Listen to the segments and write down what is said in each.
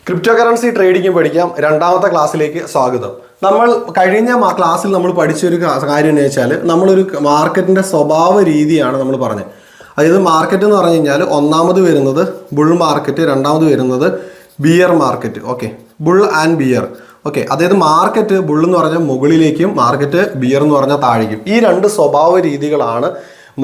Crypto currency trading പഠിക്കാം രണ്ടാമത്തെ ക്ലാസ്സിലേക്ക് സ്വാഗതം. നമ്മൾ കഴിഞ്ഞ ക്ലാസ്സിൽ നമ്മൾ പഠിച്ചൊരു കാര്യം എന്ന് വെച്ചാൽ നമ്മളൊരു മാർക്കറ്റിന്റെ സ്വഭാവ രീതിയാണ് നമ്മൾ പറഞ്ഞത്. അതായത് മാർക്കറ്റ് എന്ന് പറഞ്ഞു കഴിഞ്ഞാൽ ഒന്നാമത് വരുന്നത് ബുൾ മാർക്കറ്റ്, രണ്ടാമത് വരുന്നത് bear market. Okay, bull and bear. Okay, അതായത് മാർക്കറ്റ് ബുൾ എന്ന് പറഞ്ഞാൽ മുകളിലേക്കും മാർക്കറ്റ് ബിയർ എന്ന് പറഞ്ഞാൽ താഴേക്കും. ഈ രണ്ട് സ്വഭാവ രീതികളാണ്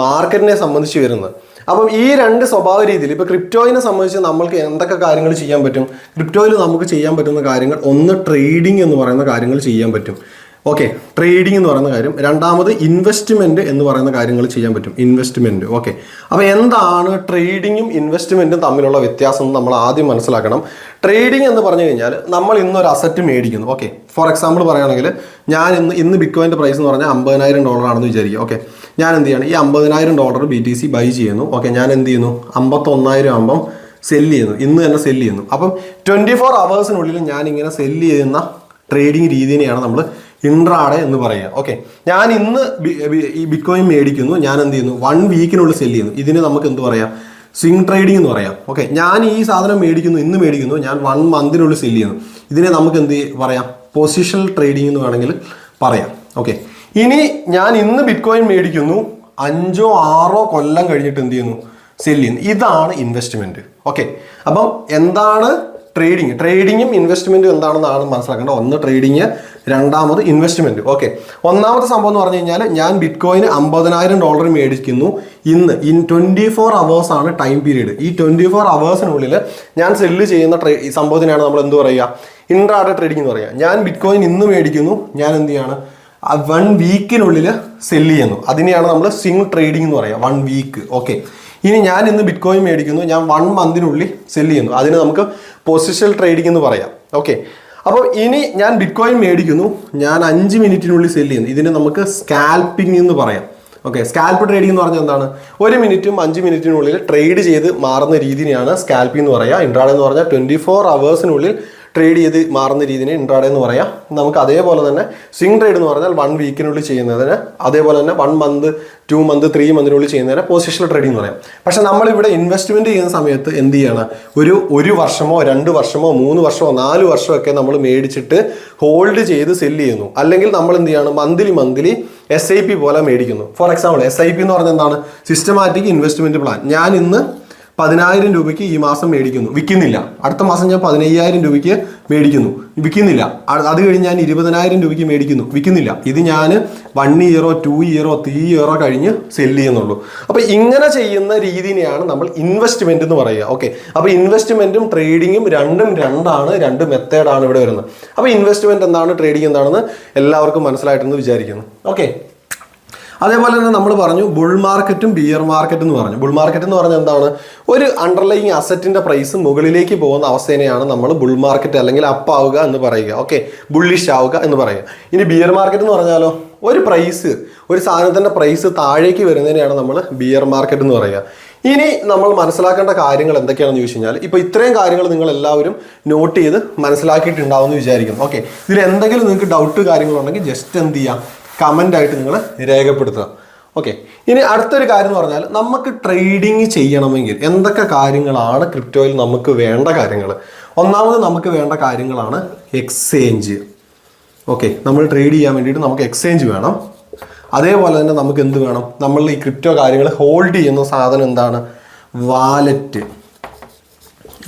മാർക്കറ്റിനെ സംബന്ധിച്ച് വരുന്നത്. അപ്പം ഈ രണ്ട് സ്വഭാവ രീതിയിൽ ഇപ്പോൾ ക്രിപ്റ്റോയിനെ സംബന്ധിച്ച് നമ്മൾക്ക് എന്തൊക്കെ കാര്യങ്ങൾ ചെയ്യാൻ പറ്റും? ക്രിപ്റ്റോയിൽ നമുക്ക് ചെയ്യാൻ പറ്റുന്ന കാര്യങ്ങൾ, ഒന്ന് ട്രേഡിംഗ് എന്ന് പറയുന്ന കാര്യങ്ങൾ ചെയ്യാൻ പറ്റും. ഓക്കെ, ട്രേഡിംഗ് എന്ന് പറയുന്ന കാര്യം. രണ്ടാമത് ഇൻവെസ്റ്റ്മെൻറ്റ് എന്ന് പറയുന്ന കാര്യങ്ങൾ ചെയ്യാൻ പറ്റും. ഇൻവെസ്റ്റ്മെൻറ്റ്. ഓക്കെ, അപ്പോൾ എന്താണ് ട്രേഡിങ്ങും ഇൻവെസ്റ്റ്മെൻറ്റും തമ്മിലുള്ള വ്യത്യാസം എന്ന് നമ്മൾ ആദ്യം മനസ്സിലാക്കണം. ട്രേഡിംഗ് എന്ന് പറഞ്ഞു കഴിഞ്ഞാൽ നമ്മൾ ഇന്നൊരു അസറ്റ് മേടിക്കുന്നു. ഓക്കെ, ഫോർ എക്സാമ്പിൾ പറയുകയാണെങ്കിൽ ഞാൻ ഇന്ന് ബിറ്റ്കോയിൻ്റെ പ്രൈസ് എന്ന് പറഞ്ഞാൽ $50,000 ആണെന്ന് വിചാരിക്കുക. ഓക്കെ, ഞാൻ എന്ത് ചെയ്യണം? ഈ $50,000 BTC ബൈ ചെയ്യുന്നു. ഓക്കെ, ഞാൻ എന്ത് ചെയ്യുന്നു? 51,000 ആകുമ്പം സെല്ല് ചെയ്യുന്നു. ഇന്ന് തന്നെ സെല്ല് ചെയ്യുന്നു. അപ്പം 24 hours ഞാൻ ഇങ്ങനെ സെല്ല് ചെയ്യുന്ന ട്രേഡിംഗ് രീതിനെയാണ് നമ്മൾ ഇൻട്രാഡേ എന്ന് പറയുക. ഓക്കെ, ഞാൻ ഇന്ന് ഈ ബിറ്റ്കോയിൻ മേടിക്കുന്നു, ഞാൻ എന്ത് ചെയ്യുന്നു? 1 വീക്കിനുള്ളിൽ സെല്ല് ചെയ്യുന്നു. ഇതിന് നമുക്ക് എന്ത് പറയാം? സ്വിംഗ് ട്രേഡിംഗ് എന്ന് പറയാം. ഓക്കെ, ഞാൻ ഈ സാധനം മേടിക്കുന്നു, ഇന്ന് മേടിക്കുന്നു, ഞാൻ 1 മന്തിനുള്ളിൽ സെല്ല് ചെയ്യുന്നു. ഇതിനെ നമുക്ക് എന്ത് പറയാം? പൊസിഷണൽ ട്രേഡിംഗ് എന്ന് വേണമെങ്കിൽ പറയാം. ഓക്കെ, ഇനി ഞാൻ ഇന്ന് ബിറ്റ്കോയിൻ മേടിക്കുന്നു, 5 or 6 കൊല്ലം കഴിഞ്ഞിട്ട് എന്ത് ചെയ്യുന്നു? സെല്ല് ചെയ്യുന്നു. ഇതാണ് ഇൻവെസ്റ്റ്മെൻറ്റ്. ഓക്കെ, അപ്പം എന്താണ് ട്രേഡിങ്? ട്രേഡിങ്ങും ഇൻവെസ്റ്റ്മെൻറ്റും എന്താണെന്നാണ് മനസ്സിലാക്കേണ്ടത്. ഒന്ന് ട്രേഡിങ്, രണ്ടാമത് ഇൻവെസ്റ്റ്മെൻറ്റ്. ഓക്കെ, ഒന്നാമത്തെ സംഭവം എന്ന് പറഞ്ഞു കഴിഞ്ഞാൽ ഞാൻ ബിറ്റ്കോയിന് $50,000 മേടിക്കുന്നു. ഇന്ന് 24 hours ആണ് ടൈം പീരീഡ്. ഈ 24 hours ഞാൻ സെല്ല് ചെയ്യുന്ന സംഭവത്തിനാണ് നമ്മൾ എന്ത് പറയുക? ഇൻട്രാഡേ ട്രേഡിംഗ് എന്ന് പറയുക. ഞാൻ ബിറ്റ്കോയിൻ ഇന്ന് മേടിക്കുന്നു, ഞാൻ എന്ത് ചെയ്യാണ്? 1 വീക്കിനുള്ളിൽ സെല്ല് ചെയ്യുന്നു. അതിനെയാണ് നമ്മൾ സ്വിംഗ് ട്രേഡിംഗ് എന്ന് പറയുക. 1 വീക്ക്. ഓക്കെ, ഇനി ഞാൻ ഇന്ന് ബിറ്റ്കോയിൻ മേടിക്കുന്നു, ഞാൻ 1 മന്തിനുള്ളിൽ സെല്ല് ചെയ്യുന്നു. അതിന് നമുക്ക് പൊസിഷണൽ ട്രേഡിംഗ് എന്ന് പറയാം. ഓക്കെ, അപ്പോൾ ഇനി ഞാൻ ബിറ്റ്കോയിൻ മേടിക്കുന്നു, ഞാൻ 5 മിനിറ്റിനുള്ളിൽ സെല്ല് ചെയ്യുന്നു. ഇതിന് നമുക്ക് സ്കാൽപ്പിംഗ് എന്ന് പറയാം. ഓക്കെ, സ്കാൽപ്പ് ട്രേഡിംഗ് എന്ന് പറഞ്ഞാൽ എന്താണ്? 1 മിനിറ്റും 5 മിനിറ്റിനുള്ളിൽ ട്രേഡ് ചെയ്ത് മാറുന്ന രീതിനെയാണ് സ്കാൽപ്പിംഗ് എന്ന് പറയുക. ഇൻട്രാഡേ എന്ന് പറഞ്ഞാൽ 24 hours ട്രേഡ് ചെയ്ത് മാറുന്ന രീതിനെ ഇൻട്രാഡേ എന്ന് പറയാം. നമുക്ക് അതേപോലെ തന്നെ സ്വിംഗ് ട്രേഡ് എന്ന് പറഞ്ഞാൽ 1 വീക്കിനുള്ളിൽ ചെയ്യുന്നതിന്, അതേപോലെ തന്നെ 1 month, 2 month, 3 monthനുള്ളിൽ ചെയ്യുന്നതിന് പൊസിഷണൽ ട്രേഡിംഗ് എന്ന് പറയാം. പക്ഷെ നമ്മളിവിടെ ഇൻവെസ്റ്റ്മെൻറ്റ് ചെയ്യുന്ന സമയത്ത് എന്ത് ചെയ്യണം? ഒരു വർഷമോ 2 വർഷമോ 3 വർഷമോ 4 വർഷമോ ഒക്കെ നമ്മൾ മേടിച്ചിട്ട് ഹോൾഡ് ചെയ്ത് സെല്ല് ചെയ്യുന്നു. അല്ലെങ്കിൽ നമ്മൾ എന്ത് ചെയ്യണം? മന്ത്ലി SIP പോലെ മേടിക്കുന്നു. ഫോർ എക്സാമ്പിൾ SIP എന്ന് പറഞ്ഞാൽ എന്താണ്? Systematic investment plan. ഞാൻ ഇന്ന് 10,000 രൂപയ്ക്ക് ഈ മാസം മേടിക്കുന്നു, വിൽക്കുന്നില്ല. അടുത്ത മാസം ഞാൻ 15,000 രൂപയ്ക്ക് മേടിക്കുന്നു, വിൽക്കുന്നില്ല. അത് കഴിഞ്ഞ് ഞാൻ 20,000 രൂപയ്ക്ക് മേടിക്കുന്നു, വിൽക്കുന്നില്ല. ഇത് ഞാൻ 1 year, 2 year, 3 year കഴിഞ്ഞ് സെല്ല് ചെയ്യുന്നുള്ളൂ. അപ്പോൾ ഇങ്ങനെ ചെയ്യുന്ന രീതിനെയാണ് നമ്മൾ ഇൻവെസ്റ്റ്മെൻറ്റ് എന്ന് പറയുക. ഓക്കെ, അപ്പോൾ ഇൻവെസ്റ്റ്മെൻറ്റും ട്രേഡിങ്ങും രണ്ടാണ്, 2 മെത്തേഡാണ് ഇവിടെ വരുന്നത്. അപ്പോൾ ഇൻവെസ്റ്റ്മെൻറ്റ് എന്താണ്, ട്രേഡിംഗ് എന്താണെന്ന് എല്ലാവർക്കും മനസ്സിലായിട്ടെന്ന് വിചാരിക്കുന്നു. ഓക്കെ, അതേപോലെ തന്നെ നമ്മൾ പറഞ്ഞു ബുൾ മാർക്കറ്റും ബിയർ മാർക്കറ്റ് എന്ന് പറഞ്ഞു. ബുൾ മാർക്കറ്റ് എന്ന് പറഞ്ഞാൽ എന്താണ്? ഒരു അണ്ടർലൈങ് അസറ്റിന്റെ പ്രൈസ് മുകളിലേക്ക് പോകുന്ന അവസ്ഥേനെയാണ് നമ്മൾ ബുൾ മാർക്കറ്റ് അല്ലെങ്കിൽ അപ്പ് ആവുക എന്ന് പറയുക. ഓക്കെ, ബുള്ളിഷ് ആവുക എന്ന് പറയുക. ഇനി ബിയർ മാർക്കറ്റ് എന്ന് പറഞ്ഞാലോ, ഒരു സാധനത്തിന്റെ പ്രൈസ് താഴേക്ക് വരുന്നതിനെയാണ് നമ്മൾ ബിയർ മാർക്കറ്റ് എന്ന് പറയുക. ഇനി നമ്മൾ മനസ്സിലാക്കേണ്ട കാര്യങ്ങൾ എന്തൊക്കെയാണെന്ന് ചോദിച്ചു കഴിഞ്ഞാൽ, ഇപ്പോൾ ഇത്രയും കാര്യങ്ങൾ നിങ്ങൾ എല്ലാവരും നോട്ട് ചെയ്ത് മനസ്സിലാക്കിയിട്ടുണ്ടാവുമെന്ന് വിചാരിക്കുന്നു. ഓക്കെ, ഇതിൽ എന്തെങ്കിലും നിങ്ങൾക്ക് ഡൗട്ട് കാര്യങ്ങളുണ്ടെങ്കിൽ ജസ്റ്റ് എന്ത് ചെയ്യാം? കമൻ്റ് ആയിട്ട് നിങ്ങൾ രേഖപ്പെടുത്തുക. ഓക്കെ, ഇനി അടുത്തൊരു കാര്യം എന്ന് പറഞ്ഞാൽ, നമുക്ക് ട്രേഡിങ് ചെയ്യണമെങ്കിൽ എന്തൊക്കെ കാര്യങ്ങളാണ് ക്രിപ്റ്റോയിൽ നമുക്ക് വേണ്ട കാര്യങ്ങൾ? ഒന്നാമത് നമുക്ക് വേണ്ട കാര്യങ്ങളാണ് എക്സ്ചേഞ്ച്. ഓക്കെ, നമ്മൾ ട്രേഡ് ചെയ്യാൻ വേണ്ടിയിട്ട് നമുക്ക് എക്സ്ചേഞ്ച് വേണം. അതേപോലെ തന്നെ നമുക്ക് എന്ത് വേണം? നമ്മൾ ഈ ക്രിപ്റ്റോ കാര്യങ്ങൾ ഹോൾഡ് ചെയ്യുന്ന സാധനം എന്താണ്? വാലറ്റ്.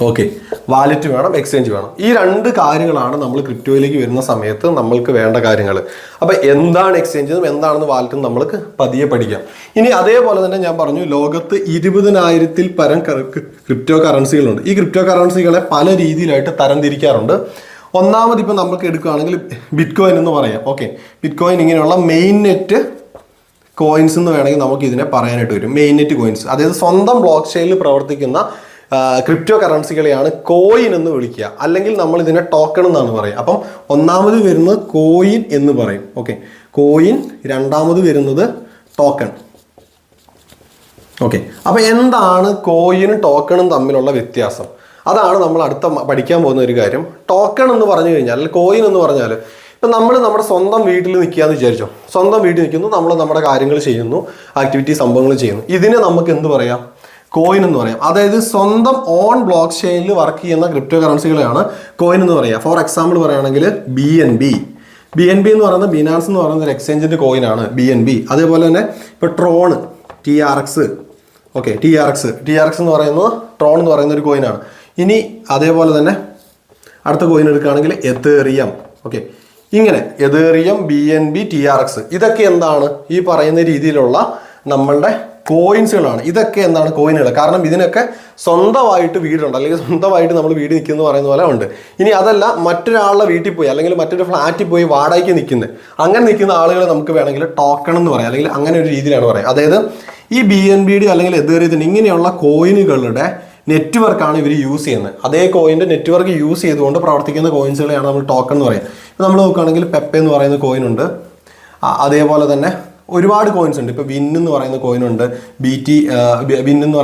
ഓക്കെ, വാലറ്റ് വേണം, എക്സ്ചേഞ്ച് വേണം. ഈ 2 കാര്യങ്ങളാണ് നമ്മൾ ക്രിപ്റ്റോയിലേക്ക് വരുന്ന സമയത്ത് നമ്മൾക്ക് വേണ്ട കാര്യങ്ങൾ. അപ്പോൾ എന്താണ് എക്സ്ചേഞ്ചും എന്താണെന്ന് വാലറ്റും നമ്മൾക്ക് പതിയെ പഠിക്കാം. ഇനി അതേപോലെ തന്നെ ഞാൻ പറഞ്ഞു, ലോകത്ത് 20,000-ൽ പരം ക്രിപ്റ്റോ കറൻസികളുണ്ട്. ഈ ക്രിപ്റ്റോ കറൻസികളെ പല രീതിയിലായിട്ട് തരംതിരിക്കാറുണ്ട്. ഒന്നാമത് ഇപ്പം നമുക്ക് എടുക്കുകയാണെങ്കിൽ ബിറ്റ്കോയിൻ എന്ന് പറയാം. ഓക്കെ, ബിറ്റ്കോയിൻ ഇങ്ങനെയുള്ള മെയിൻ നെറ്റ് കോയിൻസ് എന്ന് വേണമെങ്കിൽ നമുക്ക് ഇതിനെ പറയാനായിട്ട് വരും. മെയിൻ നെറ്റ് കോയിൻസ്, അതായത് സ്വന്തം ബ്ലോക്ക് ചെയിനിൽ പ്രവർത്തിക്കുന്ന ക്രിപ്റ്റോ കറൻസികളെയാണ് കോയിൻ എന്ന് വിളിക്കുക. അല്ലെങ്കിൽ നമ്മൾ ഇതിനെ ടോക്കൺ എന്നാണ് പറയുക. അപ്പം ഒന്നാമത് വരുന്നത് കോയിൻ എന്ന് പറയും. Okay, coin. രണ്ടാമത് വരുന്നത് ടോക്കൺ. ഓക്കെ, അപ്പോൾ എന്താണ് കോയിനും ടോക്കണും തമ്മിലുള്ള വ്യത്യാസം? അതാണ് നമ്മൾ അടുത്ത പഠിക്കാൻ പോകുന്ന ഒരു കാര്യം. ടോക്കൺ എന്ന് പറഞ്ഞു കഴിഞ്ഞാൽ, കോയിൻ എന്ന് പറഞ്ഞാൽ, ഇപ്പം നമ്മൾ നമ്മുടെ സ്വന്തം വീട്ടിൽ നിൽക്കുകയെന്ന് വിചാരിച്ചോ. സ്വന്തം വീട്ടിൽ നിൽക്കുന്നു, നമ്മൾ നമ്മുടെ കാര്യങ്ങൾ ചെയ്യുന്നു, ആക്ടിവിറ്റി സംഭവങ്ങൾ ചെയ്യുന്നു. ഇതിനെ നമുക്ക് എന്ത് പറയാം? കോയിൻ എന്ന് പറയാം. അതായത് സ്വന്തം ഓൺ ബ്ലോക്ക് ചെയിനിൽ വർക്ക് ചെയ്യുന്ന ക്രിപ്റ്റോ കറൻസികളെയാണ് കോയിൻ എന്ന് പറയുക. ഫോർ എക്സാമ്പിൾ പറയുകയാണെങ്കിൽ BNB എന്ന് പറയുന്നത് ബിനാൻസ് എന്ന് പറയുന്ന ഒരു എക്സ്ചേഞ്ചിന്റെ കോയിനാണ് BNB. അതേപോലെ തന്നെ ഇപ്പോൾ ട്രോൺ TRX, ഓക്കെ, TRX എന്ന് പറയുന്നത് ട്രോൺ എന്ന് പറയുന്ന ഒരു കോയിനാണ്. ഇനി അതേപോലെ തന്നെ അടുത്ത കോയിൻ എടുക്കുകയാണെങ്കിൽ എതേറിയം. ഓക്കെ, ഇങ്ങനെ എതേറിയം, BNB, TRX ഇതൊക്കെ എന്താണ് ഈ പറയുന്ന രീതിയിലുള്ള നമ്മളുടെ കോയിൻസുകളാണ്. ഇതൊക്കെ എന്താണ് കോയിനുകൾ. കാരണം ഇതിനൊക്കെ സ്വന്തമായിട്ട് വീടുണ്ട്, അല്ലെങ്കിൽ സ്വന്തമായിട്ട് നമ്മൾ വീട് നിൽക്കുന്ന പറയുന്ന പോലെ ഉണ്ട്. ഇനി അതല്ല, മറ്റൊരാളുടെ വീട്ടിൽ പോയി അല്ലെങ്കിൽ മറ്റൊരു ഫ്ലാറ്റിൽ പോയി വാടകയ്ക്ക് നിൽക്കുന്നത്, അങ്ങനെ നിൽക്കുന്ന ആളുകളെ നമുക്ക് വേണമെങ്കിൽ ടോക്കൺ എന്ന് പറയാം, അല്ലെങ്കിൽ അങ്ങനെ ഒരു രീതിയിലാണ് പറയുക. അതായത് ഈ BNB അല്ലെങ്കിൽ എതേറിയത്തിന് ഇങ്ങനെയുള്ള കോയിനുകളുടെ നെറ്റ്വർക്കാണ് ഇവർ യൂസ് ചെയ്യുന്നത്. അതേ കോയിൻ്റെ നെറ്റ്വർക്ക് യൂസ് ചെയ്തുകൊണ്ട് പ്രവർത്തിക്കുന്ന കോയിൻസുകളെയാണ് നമ്മൾ ടോക്കൺ എന്ന് പറയുക. ഇപ്പോൾ നമ്മൾ നോക്കുകയാണെങ്കിൽ പെപ്പെ എന്ന് പറയുന്ന കോയിനുണ്ട്. അതേപോലെ തന്നെ ഒരുപാട് കോയിൻസ് ഉണ്ട്. ഇപ്പോൾ വിൻ എന്ന് പറയുന്ന കോയിനുണ്ട്, വിൻ എന്ന്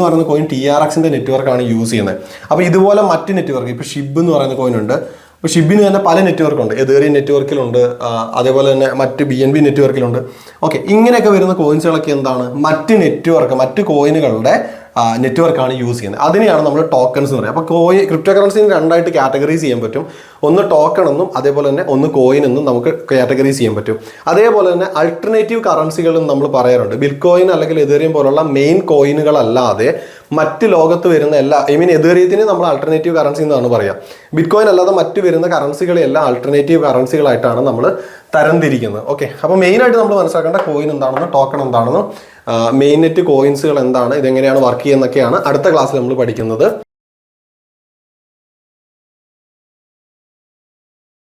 പറയുന്ന കോയിൻ TRXന്റെ നെറ്റ്വർക്കാണ് യൂസ് ചെയ്യുന്നത്. അപ്പോൾ ഇതുപോലെ മറ്റ് നെറ്റ്വർക്ക്, ഇപ്പോൾ ഷിബ് എന്ന് പറയുന്ന കോയിനുണ്ട്. അപ്പോൾ ഷിബിന് തന്നെ പല നെറ്റ്വർക്കുണ്ട്. എതേറിയം നെറ്റ്വർക്കിലുണ്ട്, അതേപോലെ തന്നെ മറ്റ് BNB നെറ്റ്വർക്കിലുണ്ട്. ഓക്കെ, ഇങ്ങനെയൊക്കെ വരുന്ന കോയിൻസുകളൊക്കെ എന്താണ്, മറ്റ് കോയിനുകളുടെ നെറ്റ്വർക്കാണ് യൂസ് ചെയ്യുന്നത്. അതിനെയാണ് നമ്മൾ ടോക്കൺസ് എന്ന് പറയുക. അപ്പോൾ ക്രിപ്റ്റോ കറൻസിന് രണ്ടായിട്ട് കാറ്റഗറൈസ് ചെയ്യാൻ പറ്റും. ഒന്ന് ടോക്കൺ എന്നും അതേപോലെ തന്നെ ഒന്ന് കോയിൻ എന്നും നമുക്ക് കാറ്റഗറൈസ് ചെയ്യാൻ പറ്റും. അതേപോലെ തന്നെ അൾട്ടർനേറ്റീവ് കറൻസികൾ എന്ന് നമ്മൾ പറയാറുണ്ട്. ബിറ്റ്കോയിൻ അല്ലെങ്കിൽ എതേറിയം പോലുള്ള മെയിൻ കോയിനുകളല്ലാതെ മറ്റ് ലോകത്ത് വരുന്ന എതേറിയത്തിന് നമ്മൾ അൾട്ടർനേറ്റീവ് കറൻസി എന്നാണ് പറയുക. ബിറ്റ്കോയിൻ അല്ലാതെ മറ്റ് വരുന്ന കറൻസികളെല്ലാം അൾട്ടർനേറ്റീവ് കറൻസികളായിട്ടാണ് നമ്മൾ തരംതിരിക്കുന്നത്. ഓക്കെ, അപ്പോൾ മെയിനായിട്ട് നമ്മൾ മനസ്സിലാക്കേണ്ട കോയിൻ എന്താണെന്നും ടോക്കൺ എന്താണെന്നും മെയിൻ നെറ്റ് കോയിൻസുകൾ എന്താണ്, ഇതെങ്ങനെയാണ് വർക്ക് ചെയ്യുന്നതൊക്കെയാണ് അടുത്ത ക്ലാസ്സിൽ നമ്മൾ പഠിക്കുന്നത്.